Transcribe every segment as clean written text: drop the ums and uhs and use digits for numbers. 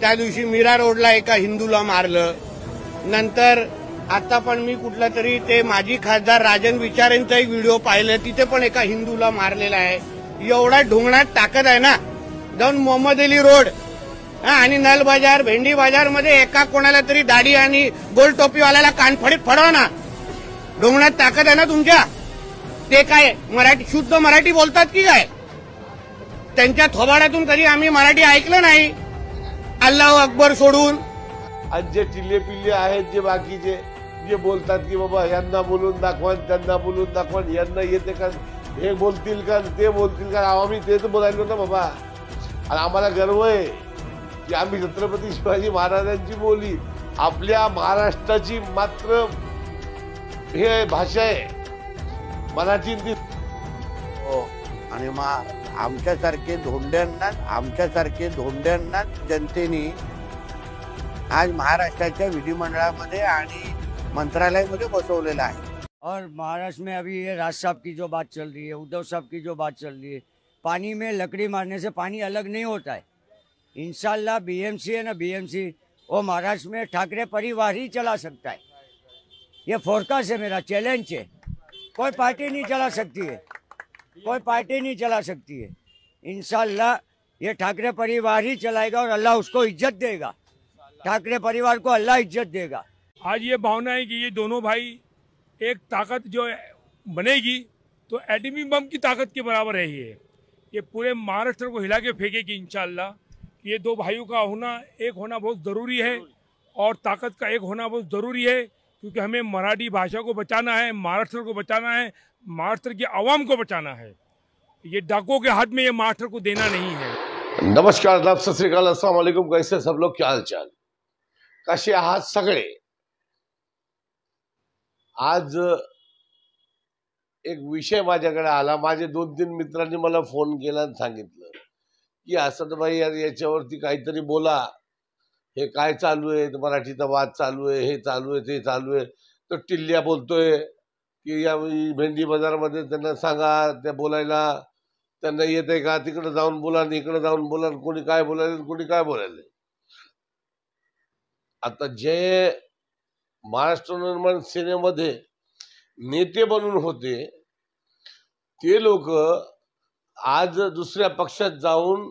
त्या दिवशी मीरा रोडला एका हिंदूला मारलं. नंतर आता पण मी कुठला तरी ते माजी खासदार राजन विचारेंचा एक व्हिडिओ पाहिला, तिथे पण एका हिंदूला मारलेला आहे. एवढा ढोंगणात ताकद आहे ना, जाऊन मोहम्मद अली रोड आणि नल बाजार, भेंडी बाजार मध्ये एका कोणाला तरी दाढी आणि गोल टोपीवाल्याला कानफडीत फडवा ना. ढोंगणात ताकद आहे ना तुमच्या. ते काय मराठी, शुद्ध मराठी बोलतात की काय? त्यांच्या थोबाड्यातून कधी आम्ही मराठी ऐकलं नाही, अल्लाह अकबर सोडून. आणि जे टिल्ले पिल्ले आहेत, जे बाकीचे जे बोलतात की बाबा यांना बोलून दाखवा, त्यांना बोलून दाखवा, यांना येते का, हे बोलतील का, ते बोलतील का, आम्ही तेच बोलायलो ना बाबा. आणि आम्हाला गर्व आहे की आम्ही छत्रपती शिवाजी महाराजांची बोली, आपल्या महाराष्ट्राची मात्र हे भाषा आहे मराठी. हो, आणि मग आमच्यासारखे धोंड्यांना जनतेने आज महाराष्ट्राच्या विधिमंडळामध्ये आणि मंत्रालयामध्ये बसवलेला आहे. और महाराष्ट्र में अभी ये राज साहब की जो बात चल रही है, उद्धव साहब की जो बात चल रही है, पानी में लकड़ी मारने से पानी अलग नहीं होता है. इंशाल्लाह बीएमसी है ना, बीएमसी वो महाराष्ट्र में ठाकरे परिवार ही चला सकता है. ये फोरकास्ट है, मेरा चैलेंज है. कोई पार्टी नहीं चला सकती है, कोई पार्टी नहीं चला सकती है. इंशाल्लाह ये ठाकरे परिवार ही चलाएगा और अल्लाह उसको इज्जत देगा. ठाकरे परिवार को अल्लाह इज्जत देगा. आज ये भावना है कि ये दोनों भाई एक ताकत जो बनेगी तो एटमी बम की ताकत के बराबर है. ये पूरे महाराष्ट्र को हिला के फेंकेगी इंशाल्लाह. ये दो भाइयों का एक होना बहुत ज़रूरी है और ताकत का एक होना बहुत ज़रूरी है, क्योंकि हमें मराठी भाषा को बचाना है, महाराष्ट्र को बचाना है, महाराष्ट्र की आवाम को बचाना है. ये डाकुओं के हाथ में ये महाराष्ट्र को देना नहीं है. नमस्कार, सत श्री अकाल, अस्सलाम वालेकुम. कैसे सब लोग, क्या हालचाल, कसे आहात सगळे. आज एक विषय माझ्याकडे आला. माझे 2-3 मित्रांनी मला फोन केला आणि सांगितलं की असं भाई यार याच्यावरती काहीतरी बोला, हे काय चालू आहे, मराठीचा वाद चालू आहे, हे चालू आहे, ते चालू आहे. तो टिल्ल्या बोलतोय की या भेंडी बाजारमध्ये त्यांना सांगा, त्या बोलायला त्यांना येते का, तिकडे जाऊन बोला, इकडे जाऊन बोला, कोणी काय बोलायला, कोणी काय बोलायला. आता जे महाराष्ट्र निर्माण सेनेमध्ये नेते बनून होते ते लोक आज दुसऱ्या पक्षात जाऊन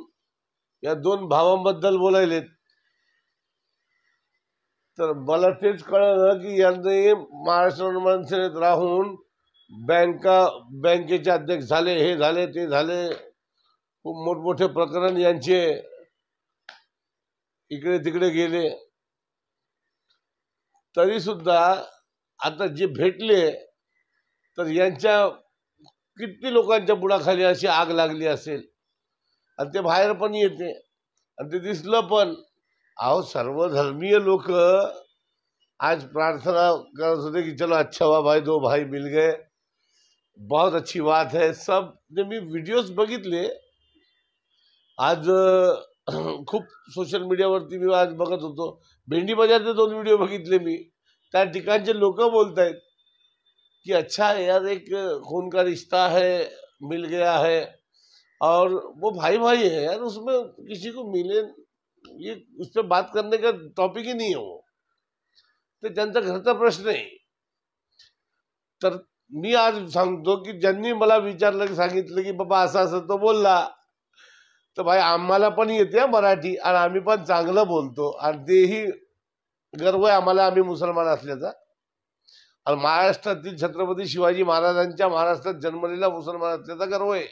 या 2 भावांबद्दल बोलायलेत. तर मला तेच कळलं की यांनी महाराष्ट्र निर्माण सेनेत राहून बँकेचे अध्यक्ष झाले, हे झाले, ते झाले, खूप मोठमोठे प्रकरण यांचे इकडे तिकडे गेले. तरी सुद्धा आता जे भेटले तर यांच्या किती लोकांच्या बुडाखाली अशी आग लागली असेल आणि ते बाहेर पण येते आणि ते दिसलं पण. अहो, सर्वधर्मीय लोक आज प्रार्थना करत होते की चलो अच्छा हुआ भाई, 2 भाई मिल गए, बहुत अच्छी बात है सब. मी व्हिडिओज बघितले आज, खूप सोशल मीडियावरती मी आज बघत होतो. भेंडी बाजारचे 2 व्हिडिओ बघितले मी. त्या ठिकाणचे लोक बोलतायत कि अच्छा यार, एक खून का रिश्ता है, मिल गया है और वो भाई भाई है यार, उसमें किसी को मिले, ये उस पर बात करने का टॉपिक ही नहीं है. वो तो त्यांचा घरचा प्रश्न आहे. तर मी आज सांगतो की ज्यांनी मला विचारलं, सांगितलं की बाबा असं असं तो बोलला, तर भाई आम्हाला पण येते मराठी आणि आम्ही पण चांगलं बोलतो आणि तेही गर्व आहे आम्हाला, आम्ही मुसलमान असल्याचा. आणि महाराष्ट्रातील छत्रपती शिवाजी महाराजांच्या महाराष्ट्रात जन्मलेला मुसलमान असल्याचा गर्व आहे,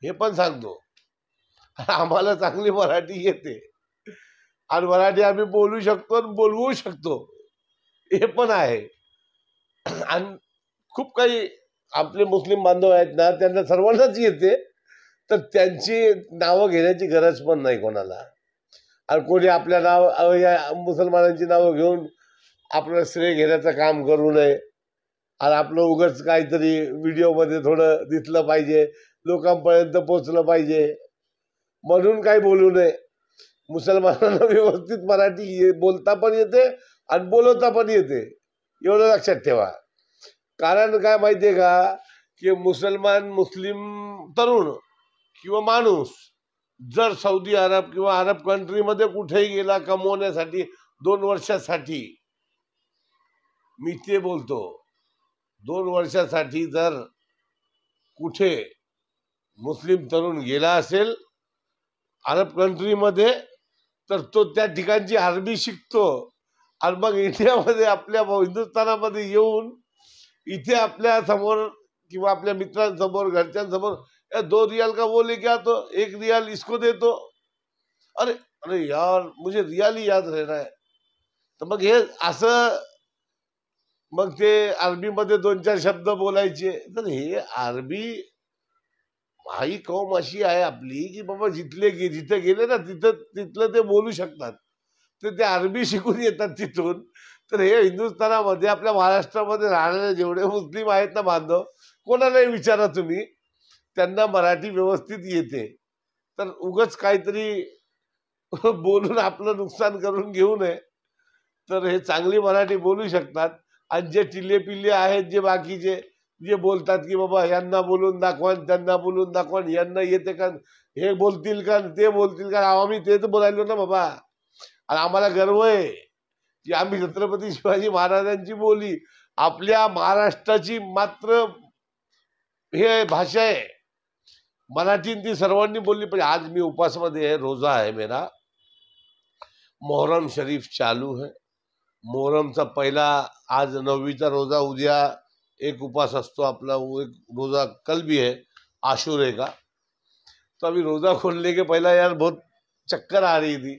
हे पण सांगतो. आम्हाला चांगली मराठी येते आणि मराठी आम्ही बोलू शकतो आणि बोलवू शकतो, हे पण आहे. आणि खूप काही आपले मुस्लिम बांधव आहेत ना, त्यांना सर्वांनाच येते, तर त्यांची नावं घेण्याची गरज पण नाही कोणाला. आणि कोणी आपल्या या मुसलमानांची नावं घेऊन आपलं श्रेय घेण्याचं काम करू नये. आणि आपलं उगाच काहीतरी व्हिडिओमध्ये थोडं दिसलं पाहिजे, लोकांपर्यंत पोचलं पाहिजे म्हणून काही बोलू नये. मुसलमानांना व्यवस्थित मराठी बोलता पण येते आणि बोलवता पण येते, एवढं लक्षात ठेवा. कारण काय माहितीये का की मुस्लिम तरुण किंवा माणूस जर सौदी अरब किंवा अरब कंट्रीमध्ये कुठेही गेला कमवण्यासाठी 2 वर्षासाठी, मी ते बोलतो, 2 वर्षासाठी जर कुठे मुस्लिम तरुण गेला असेल अरब कंट्रीमध्ये, तर तो त्या ठिकाणची अरबी शिकतो आणि मग इंडियामध्ये आपल्या हिंदुस्थानामध्ये येऊन इथे आपल्या समोर किंवा आपल्या मित्रांसमोर घरच्यांसमोर 2 रियाल का बोले क्या, तो 1 रियाल इसको देतो. अरे अरे यार, मुझे रियाल ही याद रहना है. तर मग हे असं, मग ते अरबीमध्ये 2-4 शब्द बोलायचे. तर हे अरबी ही कौम अशी आहे आपली की बाबा जिथे गेले ना तिथलं ते बोलू शकतात. तर ते अरबी शिकून येतात तिथून. तर हे हिंदुस्थानामध्ये आपल्या महाराष्ट्रामध्ये राहणारे जेवढे मुस्लिम आहेत ना बांधव, कोणालाही विचारा तुम्ही, त्यांना मराठी व्यवस्थित येते. तर उगाच काहीतरी बोलून आपलं नुकसान करून घेऊ नये. तर हे चांगली मराठी बोलू शकतात. आणि जे टिल्ले पिल्ले आहेत, जे बाकीचे जे बोलतात की बाबा यांना बोलून दाखवा, त्यांना बोलून दाखवा, यांना येते का, हे बोलतील का, ते बोलतील का, आम्ही तेच बोलायलो ना बाबा. आणि आम्हाला गर्व आहे की आम्ही छत्रपती शिवाजी महाराजांची बोली, आपल्या महाराष्ट्राची मात्र हे भाषा आहे मराठी, ती सर्वांनी बोलली पाहिजे. आज मी उपासमध्ये आहे, रोजा आहे मेरा, मोहरम शरीफ चालू है. मोहरमचा पहिला, आज 9वीचा रोजा, उद्या एक उपास असतो आपला, वो एक रोजा कल भी है आशूरे का. तो अभी रोजा खोलने के पहला यार बहुत चक्कर आ रही थी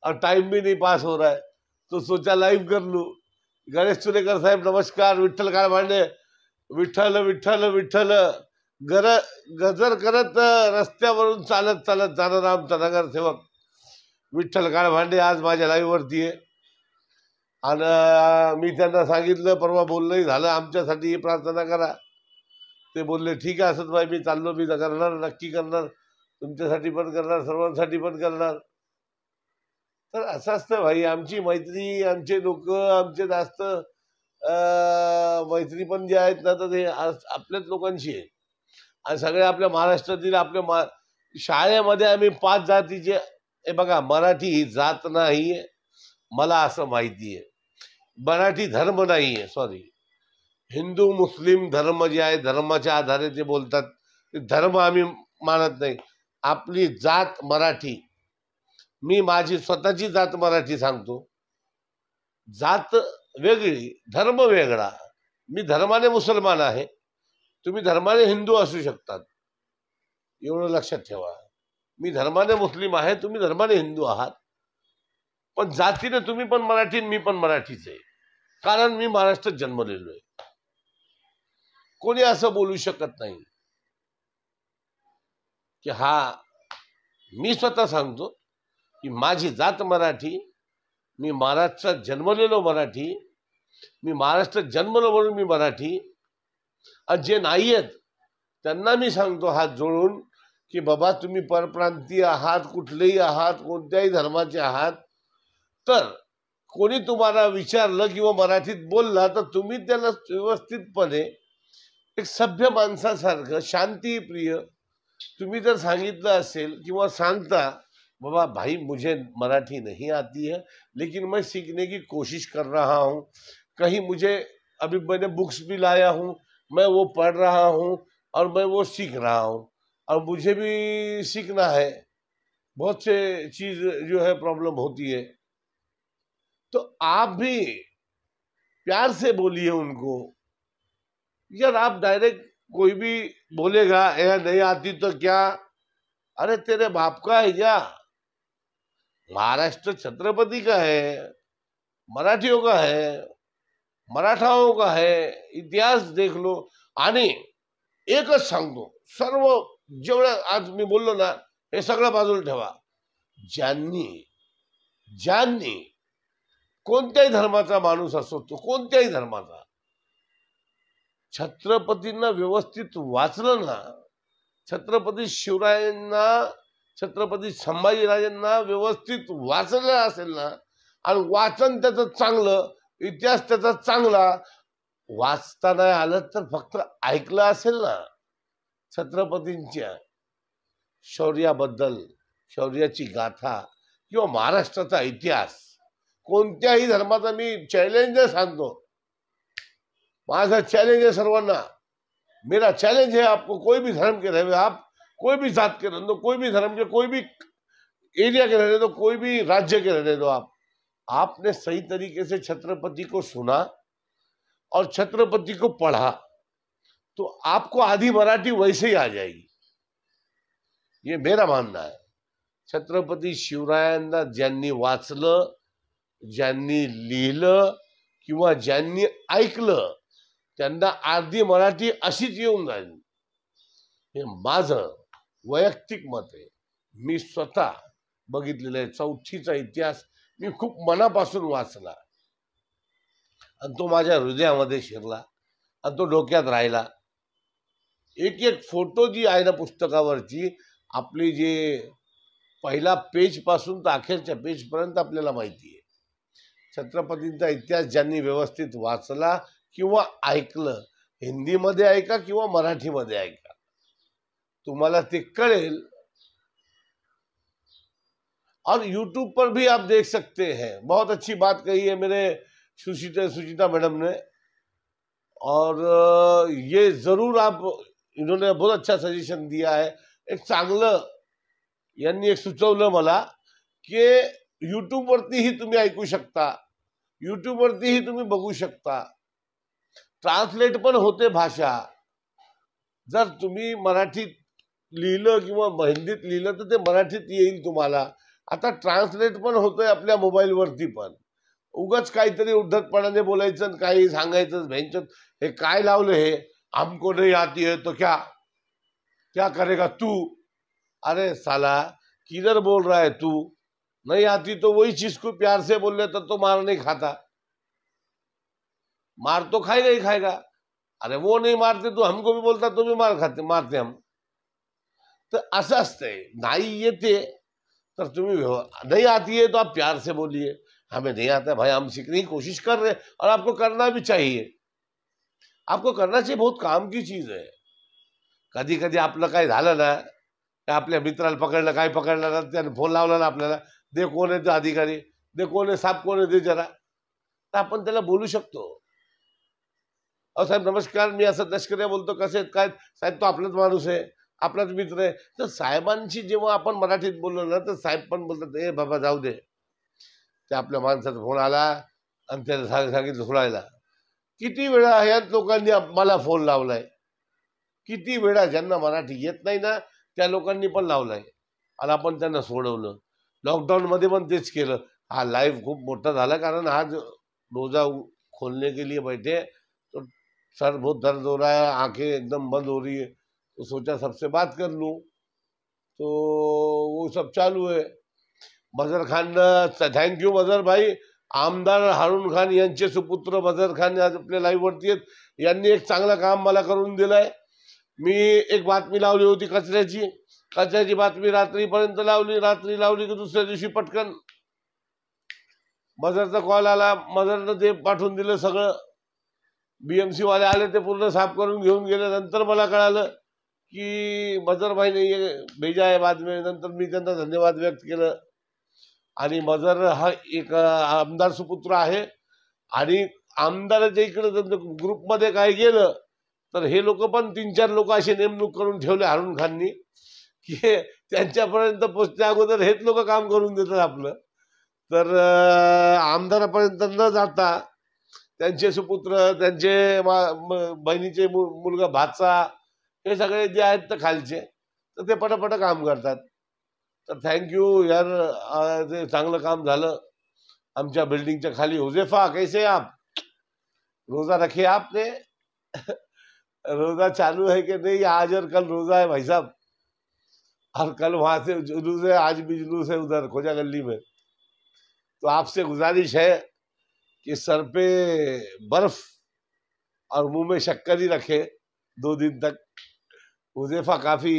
और टाइम भी नहीं पास हो रहा है, तो सोचा लाइव कर लूं. गणेश चुनेकर साहेब नमस्कार. विठ्ठल काळभांडे, विठ्ठल विठ्ठल विठ्ठल, गजर करत रस्त्यावरून चालत चालत जाणारा आमचा नगरसेवक विठ्ठल काळभांडे आज माझ्या लाईव्ह वरती आहे. आणि मी त्यांना सांगितलं, परवा बोलणंही झालं, आमच्यासाठी प्रार्थना करा. ते बोलले ठीक आहे असंच भाई, मी चाललो, मी करणार, नक्की करणार, तुमच्यासाठी पण करणार, सर्वांसाठी पण करणार. तर असं असतं भाई, आमची मैत्री, आमचे लोक, आमचे जास्त मैत्री पण जे आहेत ना, तर ते आपल्याच लोकांची आहे. आणि सगळे आपल्या महाराष्ट्रातील, आपल्या शाळेमध्ये आम्ही 5 जातीचे, हे बघा, मराठी ही जात नाहीये, मला असं माहिती आहे. मराठी धर्म नाहीये, सॉरी, हिंदू मुस्लिम धर्म जे आहे, धर्माच्या आधारे ते बोलतात, ते धर्म आम्ही मानत नाही. आपली जात मराठी. मी माझी स्वतःची जात मराठी सांगतो. जात वेगळी, धर्म वेगळा. मी धर्माने मुसलमान आहे, तुम्ही धर्माने हिंदू असू शकतात, एवढं लक्षात ठेवा. मी धर्माने मुस्लिम आहे, तुम्ही धर्माने हिंदू आहात, पण जातीने तुम्ही पण मराठी, मी पण मराठीच आहे, कारण मी महाराष्ट्रात जन्मलेलो आहे. कोणी असं बोलू शकत नाही की हा, मी स्वतः सांगतो की माझी जात मराठी, मी महाराष्ट्रात जन्मलेलो मराठी, मी महाराष्ट्रात जन्मलो म्हणून मी मराठी. आणि जे नाही आहेत त्यांना मी सांगतो हात जोडून की बाबा, तुम्ही परप्रांतीय आहात, कुठलेही आहात, कोणत्याही धर्माचे आहात, तर कोणी तुम्हाला विचारलं किंवा मराठीत बोलला, तर तुम्ही त्याला व्यवस्थितपणे एक सभ्य माणसासारखं, शांतिप्रिय तुम्ही जर सांगितलं असेल किंवा सांगता, बाबा भाई मुझे मराठी नहीं आती है, लेकिन मैं सीखने की कोशिश कर रहा हूँ, कहीं मुझे, अभी मैंने बुक्स भी लाया हूँ, मैं वो पढ़ रहा हूँ और मैं वो सीख रहा हूँ, और मुझे भी सीखना है, बहुत से चीज जो है प्रॉब्लम होती है, तो आप भी प्यार से बोलिए उनको. यार आप डायरेक्ट कोई भी बोलेगा या नहीं आती तो क्या, अरे तेरे बाप का है क्या, महाराष्ट्र छत्रपति का है, मराठियों का है, मराठाओं का है, इतिहास देख लो. आणि एकच सांगतो, सर्व जेवढं आज मी बोललो ना, हे सगळं बाजूला ठेवा. ज्यांनी कोणत्याही धर्माचा माणूस असो, तो कोणत्याही धर्माचा, छत्रपतींना व्यवस्थित वाचलं ना, छत्रपती शिवरायांना, छत्रपती संभाजीराजांना व्यवस्थित वाचलं असेल ना, आणि वाचन त्याचं चांगलं, इतिहास त्याचा चांगला, वाचता नाही आलं तर फक्त ऐकलं असेल ना छत्रपतींच्या शौर्याबद्दल, शौर्याची गाथा किंवा महाराष्ट्राचा इतिहास कोणत्याही धर्माचा मी चॅलेंज सांगतो, माझा चैलेंज है सर्वांना, मेरा चैलेंज है आपको, कोई भी धर्म के रहे आप, कोई भी जात के रहने दो, कोई भी धर्म के, कोई भी एरिया के रहने दो, कोई भी राज्य के रहने दो, आपने सही तरीके से छत्रपति को सुना और छत्रपति को पढ़ा तो आपको आधी मराठी वैसे ही आ जाएगी, ये मेरा मानना है। छत्रपती शिवरायांना ज्यांनी वाचलं, ज्यांनी लिहिलं किंवा ज्यांनी ऐकलं त्यांना अर्धी मराठी अशीच येऊन जाईल, हे माझं वैयक्तिक मत आहे। मी स्वतः बघितलेलं आहे, चौथीचा इतिहास मी खूप मनापासून वाचला आणि तो माझ्या हृदयामध्ये शिरला आणि तो डोक्यात राहिला। एक एक फोटो जी आहे ना पुस्तकावरची, आपली जे पहिला पेज पासून तर अखेरच्या पेज पर्यंत आपल्याला माहिती आहे। छत्रपतींचा इतिहास ज्यांनी व्यवस्थित वाचला किंवा ऐकलं, हिंदीमध्ये ऐका किंवा मराठीमध्ये ऐका, तुम्हाला ते कळेल। और यूट्यूब पर भी आप देख सकते हैं, बहुत अच्छी बात कही है मेरे सुचिता मैडम ने, और ये जरूर आप, इन्होंने बहुत अच्छा सजेशन दिया है। एक चांगलं यांनी एक सुचवलं मला की यूट्यूब वरतीही तुम्ही ऐकू शकता, यूट्यूब वरतीही तुम्ही बघू शकता, ट्रान्सलेट पण होते भाषा। जर तुम्ही मराठीत लिहिलं किंवा हिंदीत लिहिलं तर ते मराठीत येईल तुम्हाला। आता ट्रान्सलेट पण होतंय आपल्या मोबाईल वरती पण। उगाच काहीतरी उद्धटपणाने बोलायचं आणि काही सांगायचं, भ्यांचं हे काय लावलं, हे हमको नहीं आती है तो क्या क्या करेगा तू। अरे साला किधर बोल रहा है तू, नहीं आती तो वही चीज को प्यार से बोल रहे तो मार नहीं खाता, मार तो खाएगा ही खाएगा। अरे वो नहीं मारते तो हमको भी बोलता तो भी मारते हम। तो असं असतंय, नाही येते तर तुम्ही, नहीं आती है तो आप प्यार से बोलिए, हमें नहीं आता है भाई, हम सीखने की कोशिश कर रहे हैं और आपको करना भी चाहिए, आपको करना चाहिए, बहुत काम की चीज है। कधी कधी आपलं काय झालं ना, आपल्या मित्राला पकडलं, काय पकडलं ना, त्याने फोन लावला ना आपल्याला, दे कोण आहे तो अधिकारी, दे कोण आहे, साहेब कोण आहे दे जरा, तर आपण त्याला बोलू शकतो, अहो साहेब नमस्कार, मी असं तस्कऱ्या बोलतो, कसे आहेत काय साहेब, तो आपलाच माणूस आहे, आपलाच मित्र आहे। तर साहेबांशी जेव्हा आपण मराठीत बोललो ना तर साहेब पण बोलतात, ए बाबा जाऊ दे, ते आपल्या माणसाचा फोन आला आणि त्याला सांगितलं सोडायला। किती वेळा ह्या लोकांनी मला फोन लावलाय, किती वेळा, ज्यांना मराठी येत नाही ना त्या लोकांनी पण लावलाय आणि आपण त्यांना सोडवलं। लॉकडाऊन मध्ये पण तेच केलं। हा लाईव्ह खूप मोठा झाला कारण आज रोजा खोलने के लिए बैठे तो सर बहुत दर्द हो रहा है, आंखें एकदम बंद हो रही है, तो सोचा सबसे बात कर लूं, तो वो सब चालू है। मजर खान, थँक्यू मजर भाई, आमदार हारून खान यांचे सुपुत्र मजर खान आज आपल्या लाईव्ह वरती आहेत, यांनी एक चांगलं काम मला करून दिलंय। मी एक बातमी लावली होती कचऱ्याची बातमी रात्रीपर्यंत लावली, रात्री लावली की दुसऱ्या दिवशी पटकन मजरचा कॉल आला, मजरनं ते पाठवून दिलं सगळं, बीएमसी वाले आले ते पूर्ण साफ करून घेऊन गेले। नंतर मला कळालं की मजर भाई ने ये भेजा है बाद में, नंतर मी त्यांना धन्यवाद व्यक्त केलं। आणि मजर हा एक आमदार सुपुत्र आहे आणि आमदाराच्या इकडे ग्रुपमध्ये काय गेलं तर हे लोक पण 3-4 लोक असे नेमणूक करून ठेवले हारून खाननी की त्यांच्यापर्यंत पोहोचल्या अगोदर हेच लोक काम करून देतात आपलं। तर आमदारापर्यंत न जाता त्यांचे सुपुत्र, त्यांचे बहिणीचे मुलगा भाचा, हे सगळे जे आहेत तर खालचे, तर ते पटापट काम करतात। तर थँक्यू यार, ते चांगलं काम झालं। आमच्या बिल्डिंगच्या खाली हुजेफा, कैसे आप, रोजा रखे आपने, रोजा चालू है कि नहीं, आज और कल रोजा है भाई साहब, और कल वहां से जुलूस है, आज भी जुलूस है उधर खोजा गली में। तो आपसे गुजारिश है कि सर पे बर्फ और मुंह में शक्कर ही रखे 2 दिन तक, हुजेफा काफी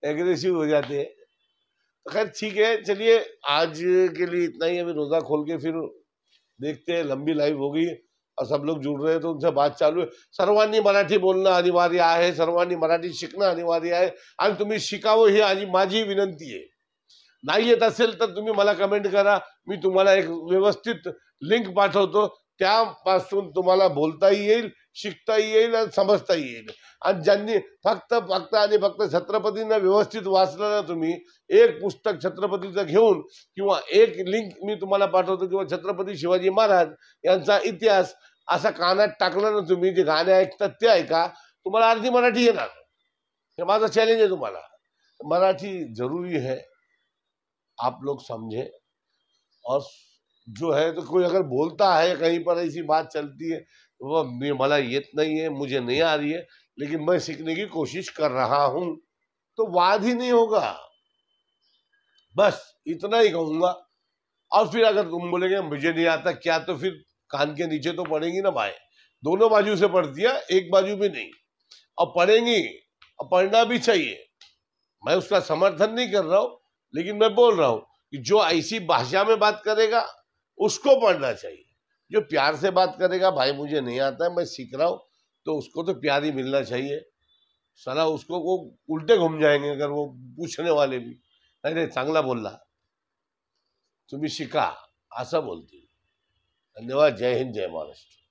एग्रेसिव हो जाते हैं। तो खैर ठीक है, चलिए आज के लिए इतना ही। अभी रोजा खोल के फिर देखते हैं, लंबी लाइव होगी और सब लोग जुड़ रहे हैं तो उनसे बात चालू है। सर्वांनी मराठी बोलणं अनिवार्य आहे, सर्वांनी मराठी शिकणं अनिवार्य आहे आणि तुम्ही शिकावं ही माझी विनंती आहे। नाही येत असेल तर तुम्ही मला कमेंट करा, मी तुम्हाला एक व्यवस्थित लिंक पाठवतो, त्यापासून तुम्हाला बोलताही येईल, शिकताही येईल आणि समजताही येईल. आणि ज्यांनी फक्त छत्रपतींना व्यवस्थित वाचलं ना तुम्ही, एक पुस्तक छत्रपतीचं घेऊन किंवा एक लिंक मी तुम्हाला पाठवतो किंवा छत्रपती शिवाजी महाराज यांचा इतिहास असा कानात टाकलं ना तुम्ही, जे गाणे ऐकतात ते ऐका, तुम्हाला अर्धी मराठी येणार. हे माझं चॅलेंज आहे तुम्हाला. मराठी जरूरी है, आप लोग समझे. और जो है तो कोई अगर बोलता है कहीं पर ऐसी बात चलती है, वो मला येत नहीं है, मुझे नहीं आ रही है, लेकिन मैं सीखने की कोशिश कर रहा हूं, तो वाद ही नहीं होगा. बस इतना ही कहूंगा. और फिर अगर तुम बोलेंगे मुझे नहीं आता क्या, तो फिर कान के नीचे तो पड़ेंगी ना भाई. दोनों बाजू से पड़ती है, एक बाजू भी नहीं. और पढ़ेंगी, और पढ़ना भी चाहिए. मैं उसका समर्थन नहीं कर रहा हूं, लेकिन मैं बोल रहा हूं कि जो ऐसी भाषा में बात करेगा उसको पढ़ना चाहिए. जो प्यार से बात करेगा, भाई मुझे नहीं आता है, मैं सीख रहा हूं, तो उसको तो प्यार ही मिलना चाहिए. साला उसको वो उल्टे घूम जाएंगे अगर वो पूछने वाले भी, नाही चांगला बोलला, तुम्ही शिका, असं बोलतील. धन्यवाद. जय हिंद, जय महाराष्ट्र.